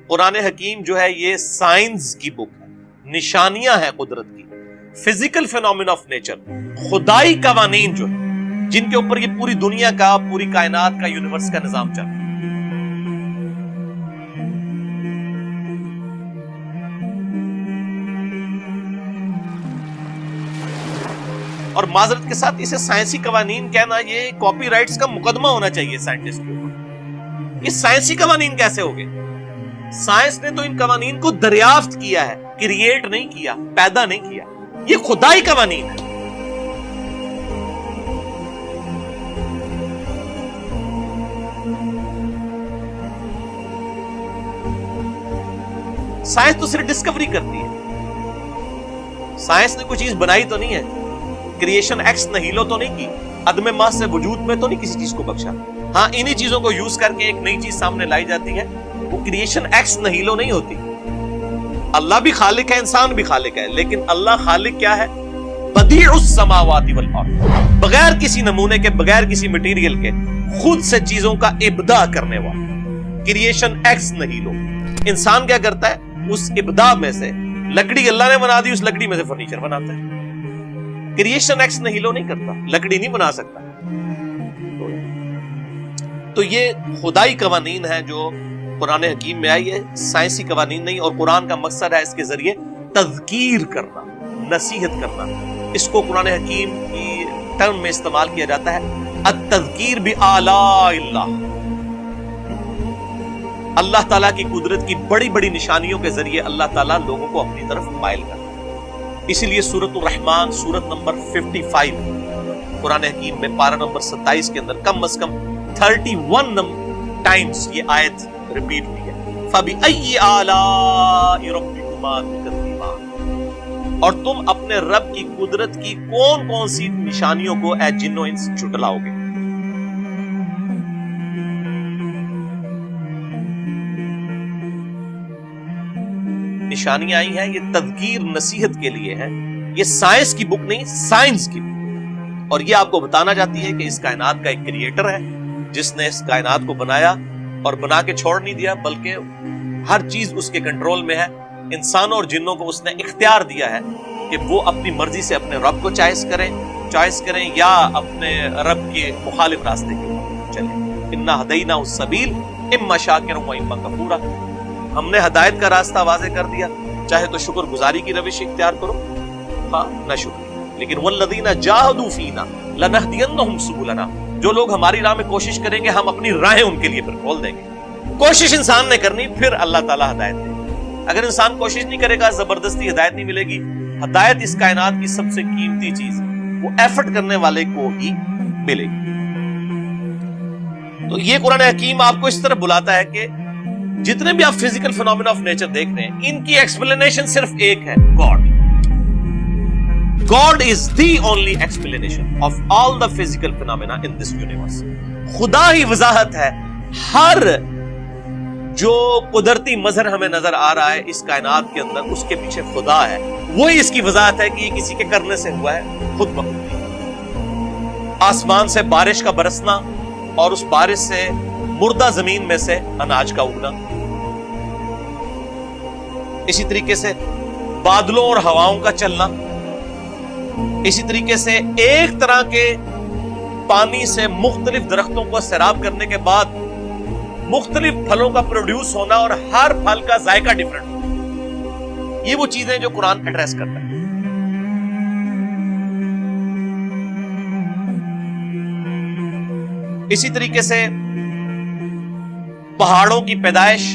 قرآن حکیم جو ہے یہ سائنس کی بک ہے، نشانیاں ہیں قدرت کی، فزیکل فینومینا آف نیچر، خدائی قوانین جو ہے جن کے اوپر یہ پوری دنیا کا، پوری کائنات کا، یونیورس کا نظام چل رہا ہے۔ اور معذرت کے ساتھ اسے سائنسی قوانین کہنا، یہ کاپی رائٹس کا مقدمہ ہونا چاہیے سائنٹسٹ کے اوپر۔ یہ سائنسی قوانین کیسے ہو گئے؟ سائنس نے تو ان قوانین کو دریافت کیا ہے، کریٹ نہیں کیا، پیدا نہیں کیا، یہ خدائی قوانین ہے۔ سائنس تو صرف ڈسکوری کرتی ہے، سائنس نے کوئی چیز بنائی تو نہیں ہے، کریشن ایکس نہیلو تو نہیں کی، عدم محض سے وجود میں تو نہیں کسی چیز کو بخشا۔ ہاں انہی چیزوں کو یوز کر کے ایک نئی چیز سامنے لائی جاتی ہے، وہ کریشن ایکس نہیلو نہیں ہوتی۔ اللہ بھی خالق ہے، انسان بھی خالق ہے، لیکن اللہ خالق کیا ہے؟ بدیع السماوات والارض، بغیر کسی نمونے کے، بغیر کسی مٹیریل کے خود سے چیزوں کا ابداع کرنے والا، کریشن ایکس نہیلو۔ انسان کیا کرتا ہے؟ اس ابداع میں سے لکڑی اللہ نے بنا دی، اس لکڑی میں سے فرنیچر بناتا ہے۔ کریشن ایکس نہیلو نہیں کرتا، لکڑی نہیں بنا سکتا۔ تو یہ خدائی قوانین ہیں جو قرآن حکیم میں آئی ہے، سائنسی قوانین نہیں۔ اور قرآن کا مقصد ہے اس کے ذریعے تذکیر کرنا، نصیحت کرنا۔ اس کو قرآن حکیم کی ٹرم میں استعمال کیا جاتا ہے التذکیر بآلاء اللہ، اللہ تعالیٰ کی قدرت کی بڑی بڑی نشانیوں کے ذریعے اللہ تعالیٰ لوگوں کو اپنی طرف مائل کرتا ہے۔ اسی لیے سورۃ الرحمن، سورت نمبر 55 قرآن حکیم میں پارہ نمبر 27 کے اندر کم از کم 31 ٹائمز یہ آیت ریپیٹ ہوئی ہے، فَبِأَيِّ آلَاءِ رَبِّكُمَا تُكَذِّبَانِ، اور تم اپنے رب کی قدرت کی کون کون سی نشانیوں کو اے جنو انس جھٹلاؤ گے۔ نشانیاں آئی ہیں، یہ تذکیر نصیحت کے لیے ہے، یہ سائنس کی بک نہیں، سائنس کی بک۔ اور یہ آپ کو بتانا چاہتی ہے کہ اس کائنات کا ایک کریٹر ہے جس نے اس کائنات کو بنایا اور بنا کے چھوڑ نہیں دیا، بلکہ ہر چیز اس کے کنٹرول میں ہے۔ انسانوں اور جنوں کو اس نے اختیار دیا ہے کہ وہ اپنی مرضی سے اپنے رب کو چوائس کریں یا اپنے رب کے مخالف راستے کے چلیں۔ انا ہدیناہ السبیل اما شاکرا و اما کفورا، ہم نے ہدایت کا راستہ واضح کر دیا، چاہے تو شکر گزاری کی روش اختیار کرو، ہاں نہ شکر، لیکن والذین جاہدوا فینا لنہدینہم سبلنا، جو لوگ ہماری راہ میں کوشش کریں گے ہم اپنی راہیں ان کے لیے پھر کھول دیں گے۔ کوشش انسان نے کرنی، پھر اللہ تعالیٰ ہدایت دے گا۔ اگر انسان کوشش نہیں کرے گا، زبردستی ہدایت نہیں ملے گی۔ ہدایت اس کائنات کی سب سے قیمتی چیز ہے، وہ ایفرٹ کرنے والے کو ہی ملے گی۔ تو یہ قرآن حکیم آپ کو اس طرح بلاتا ہے کہ جتنے بھی آپ فزیکل فینومینا آف نیچر دیکھ رہے ہیں، ان کی ایکسپلینیشن صرف ایک ہے، God. God is the only explanation of all the physical phenomena in this universe۔ خدا ہی وضاحت ہے، ہر جو قدرتی مظہر ہمیں نظر آ رہا ہے اس کائنات کے اندر، اس کے پیچھے خدا ہے، وہی اس کی وضاحت ہے کہ یہ کسی کے کرنے سے ہوا ہے، خود بخود نہیں۔ آسمان سے بارش کا برسنا اور اس بارش سے مردہ زمین میں سے اناج کا اگنا، اسی طریقے سے بادلوں اور ہواؤں کا چلنا، اسی طریقے سے ایک طرح کے پانی سے مختلف درختوں کو سیراب کرنے کے بعد مختلف پھلوں کا پروڈیوس ہونا اور ہر پھل کا ذائقہ ڈیفرنٹ ہونا، یہ وہ چیزیں جو قرآن ایڈریس کرتا ہے۔ اسی طریقے سے پہاڑوں کی پیدائش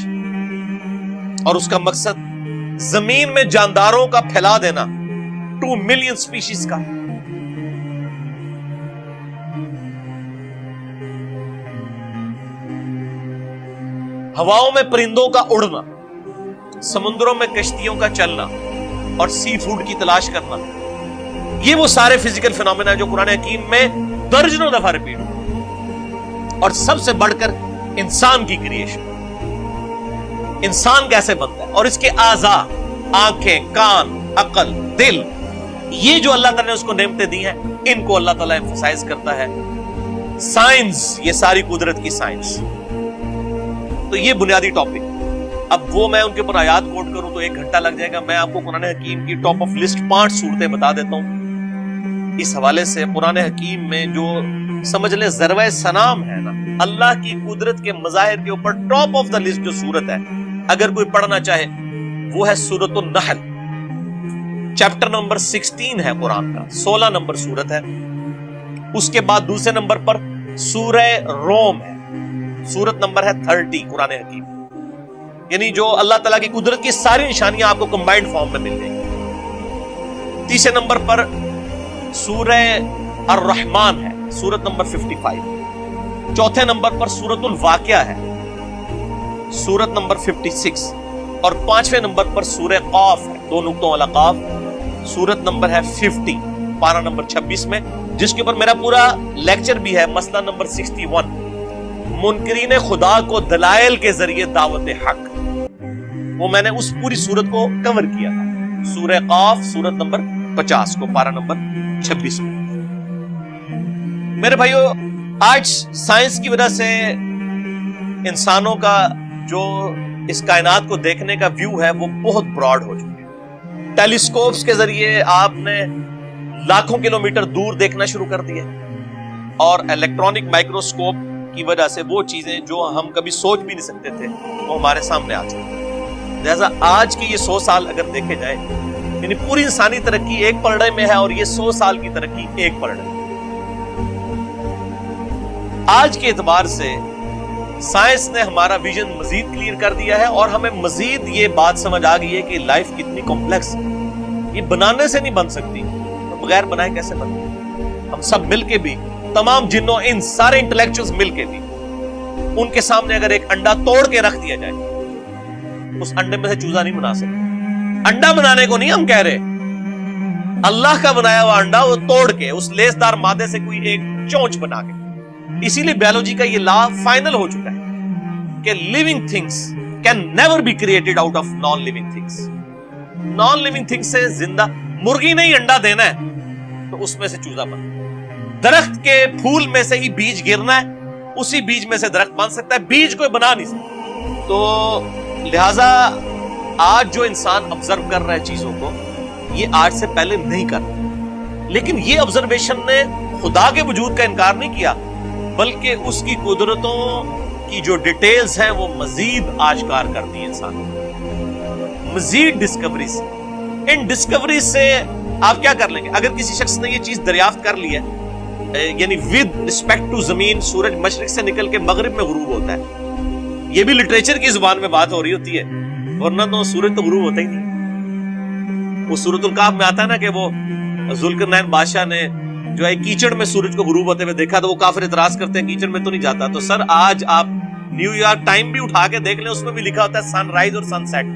اور اس کا مقصد زمین میں جانداروں کا پھیلا دینا، 2 ملین سپیشیز کا۔ ہواؤں میں پرندوں کا اڑنا، سمندروں میں کشتیوں کا چلنا اور سی فوڈ کی تلاش کرنا، یہ وہ سارے فزیکل فینومینا جو قرآن حکیم میں درجنوں دفعہ ریپیٹ ہوئے۔ اور سب سے بڑھ کر انسان کی کریشن، انسان کیسے بنتا ہے اور اس کے اعضاء، آنکھیں، کان، عقل، دل، یہ جو اللہ تعالیٰ نے اس کو نعمتیں دی ہیں، ان کو اللہ تعالیٰ ایمفسائز کرتا ہے۔ سائنس، یہ ساری قدرت کی سائنس۔ تو یہ بنیادی ٹاپک اب وہ میں ان کے اوپر آیات کوٹ کروں تو 1 گھنٹہ لگ جائے گا. میں آپ کو قرآن حکیم کی ٹاپ آف لسٹ 5 صورتیں بتا دیتا ہوں. اس حوالے سے قرآن حکیم میں جو سمجھ لیں ذروہ سنام ہے نا اللہ کی قدرت کے مظاہر کے اوپر ٹاپ آف دا لسٹ جو صورت ہے, اگر کوئی پڑھنا چاہے وہ ہے سورۃ النحل. چیپٹر نمبر 16 ہے قرآن کا, 16 نمبر صورت ہے. اس کے بعد دوسرے نمبر پر سورہ روم ہے, سورت نمبر ہے 30 قرآن حکیم. یعنی جو اللہ تعالیٰ کی قدرت کی ساری نشانیاں آپ کو کمبائنڈ فارم میں مل جائیں گی. تیسرے نمبر پر سورہ الرحمن ہے, سورت نمبر 55. چوتھے نمبر پر سورت الواقعہ ہے, سورت نمبر 56. اور 5ویں نمبر پر سورہ قاف ہے, 2 نقطوں والا قاف, سورت نمبر ہے 50, پارہ نمبر 26 میں, جس کے اوپر میرا پورا لیکچر بھی ہے, مسئلہ نمبر 61, منکرین خدا کو دلائل کے ذریعے دعوت حق. وہ میں نے اس پوری سورت کو کور کیا تھا, سورہ قاف سورت نمبر 50 کو, پارہ نمبر 26 میں. میرے بھائیو, آج سائنس کی وجہ سے انسانوں کا جو اس کائنات کو دیکھنے کا ویو ہے وہ بہت براڈ ہو چکا ہے. ٹیلیسکوپس کے ذریعے آپ نے لاکھوں کلومیٹر دور دیکھنا شروع کر دیا, اور الیکٹرانک مائکروسکوپ کی وجہ سے وہ چیزیں جو ہم کبھی سوچ بھی نہیں سکتے تھے وہ ہمارے سامنے آ چکی. لہذا آج کی یہ 100 سال اگر دیکھے جائے, یعنی پوری انسانی ترقی ایک پلڑے میں ہے, اور یہ 100 سال کی ترقی ایک پلڑے میں. آج کے اعتبار سے سائنس نے ہمارا ویژن مزید کلیئر کر دیا ہے, اور ہمیں مزید یہ بات سمجھ آ گئی ہے کہ لائف کتنی کمپلیکس ہے. یہ بنانے سے نہیں بن سکتی, تو بغیر بنائے کیسے بنتی؟ ہم سب مل کے بھی, تمام جنوں ان سارے انٹلیکچوئلز مل کے بھی, ان کے سامنے اگر ایک انڈا توڑ کے رکھ دیا جائے, اس انڈے میں سے چوزا نہیں بنا سکتے. انڈا بنانے کو نہیں ہم کہہ رہے, اللہ کا بنایا ہوا انڈا وہ توڑ کے اس لیسدار مادے سے کوئی ایک چونچ بنا کے. اسی لیے بیولوجی کا یہ لا فائنل ہو چکا ہے کہ living things can never be created out of non living things. Non living things سے زندہ مرغی نے ہی انڈا دینا ہے تو اس میں سے چوزا بننا. درخت کے پھول میں سے ہی بیج گرنا ہے, اسی بیج میں سے درخت بن سکتا ہے, بیج کوئی بنا نہیں سکتا. تو لہذا آج جو انسان آبزرو کر رہا ہے چیزوں کو, یہ آج سے پہلے نہیں کر رہا. لیکن یہ آبزرویشن نے خدا کے وجود کا انکار نہیں کیا, بلکہ اس کی قدرتوں کی جو ڈیٹیلز ہیں وہ مزید آشکار کر دی انسان, مزید ڈسکوریز. ان ڈسکوریز سے آپ کیا کر لیں گے؟ اگر کسی شخص نے یہ چیز دریافت کر لی ہے, یعنی ود رسپیکٹ ٹو زمین سورج مشرق سے نکل کے مغرب میں غروب ہوتا ہے, یہ بھی لٹریچر کی زبان میں بات ہو رہی ہوتی ہے, ورنہ تو سورج تو غروب ہوتا ہی نہیں. وہ سورۃ الکہف میں آتا ہے نا کہ وہ ذوالقرنین بادشاہ نے جو ہے کیچڑ میں سورج کو غروب ہوتے ہوئے دیکھا, تو وہ کافر اعتراض کرتے ہیں کیچڑ میں تو نہیں جاتا. تو سر آج آپ نیو یارک ٹائم بھی اٹھا کے دیکھ لیں, اس میں بھی لکھا ہوتا ہے سن رائز اور سن سیٹ.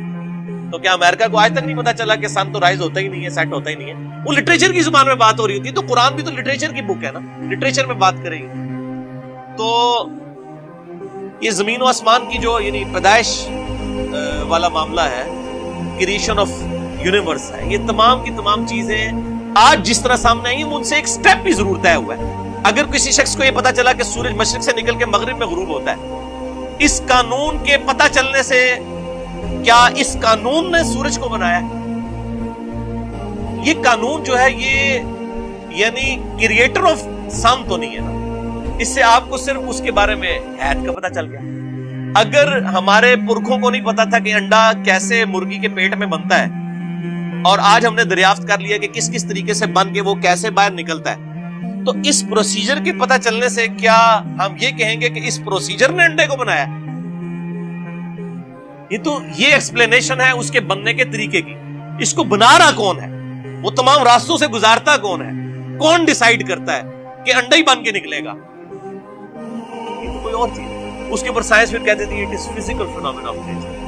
تو کیا امریکہ کو آج تک نہیں پتا چلا کہ سن تو رائز ہوتا ہی نہیں ہے, سیٹ ہوتا ہی نہیں ہے؟ وہ لٹریچر کی زبان میں بات ہو رہی ہوتی ہے. تو قرآن بھی تو لٹریچر کی بک ہے نا, لٹریچر میں بات کرے گی. تو یہ زمین و آسمان کی جو یعنی پیدائش والا معاملہ ہے, کریشن آف یونیورس ہے, یہ تمام کی تمام چیزیں آج جس طرح سامنے آئی ہیں ان سے ایک سٹیپ بھی ضرور طے ہوا ہے. اگر کسی شخص کو یہ پتا چلا کہ سورج مشرق سے نکل کے مغرب میں غروب ہوتا ہے, اس قانون کے پتا چلنے سے کیا اس قانون نے سورج کو بنایا؟ یہ قانون جو ہے یہ یعنی کریٹر آف سم تو نہیں ہے نا, اس سے آپ کو صرف اس کے بارے میں حیات کا پتا چل گیا. اگر ہمارے پرکھوں کو نہیں پتا تھا کہ انڈا کیسے مرغی کے پیٹ میں بنتا ہے, اور آج ہم نے دریافت کر لیا کہ کس کس طریقے سے بن کے وہ کیسے باہر نکلتا ہے, تو اس پروسیجر کے پتہ چلنے سے کیا ہم یہ کہیں گے کہ اس پروسیجر نے انڈے کو بنایا؟ یہ تو یہ ایکسپلینیشن ہے اس کے بننے کے طریقے کی. اس کو بنا رہا کون ہے, وہ تمام راستوں سے گزارتا کون ہے, کون ڈیسائیڈ کرتا ہے کہ انڈا ہی بن کے نکلے گا؟ یہ تو کوئی اور چیز. اس کے اوپر سائنس پھر کہتے تھے it is physical phenomena of nature.